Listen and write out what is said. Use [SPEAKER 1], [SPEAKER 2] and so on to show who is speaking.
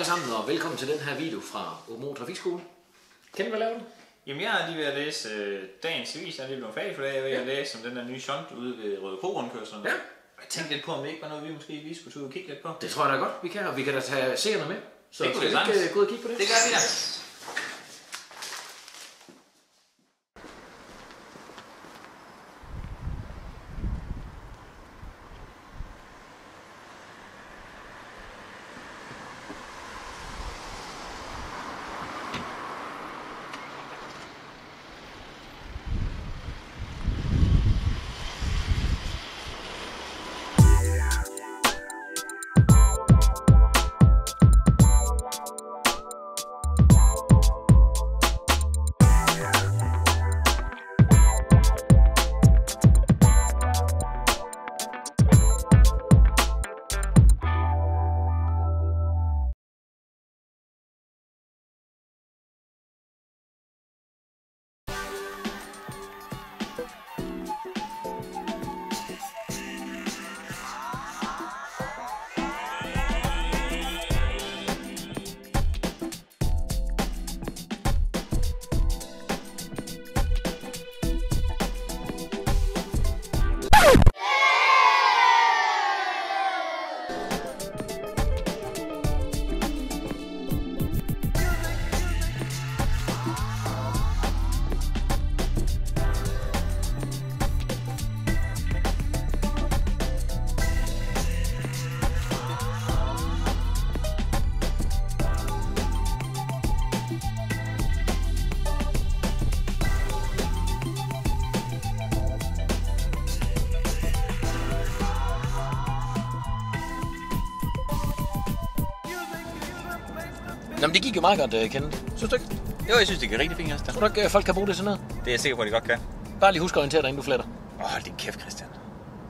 [SPEAKER 1] alle sammen, og velkommen til den her video fra Aabenraa Trafikskole. Kender du, hvad laver du?
[SPEAKER 2] Jamen, jeg er lige ved at læse dagens avis. Jeg er lige blevet færdig for det. Jeg er ved at læse om den der nye shunt ude ved Røde Kro-rundkørslen.
[SPEAKER 1] Ja.
[SPEAKER 2] Jeg tænkte lidt på, om det ikke var noget, vi måske lige skulle tage ud og kigge lidt på.
[SPEAKER 1] Det tror jeg da godt, vi kan, og vi kan da tage seerne med. Så
[SPEAKER 2] det kunne
[SPEAKER 1] skal vi ikke gå ud og kigge på det?
[SPEAKER 2] Det gør vi da.
[SPEAKER 1] Nå, men det gik jo meget godt, Kenneth. Synes du ikke?
[SPEAKER 2] Jo, jeg synes, det giver rigtig fint.
[SPEAKER 1] Tror du ikke, folk kan bruge det sådan noget?
[SPEAKER 2] Det er jeg sikker på, at de godt kan.
[SPEAKER 1] Bare lige husk at orientere dig, inden du fletter.
[SPEAKER 2] Hold din kæft, Christian.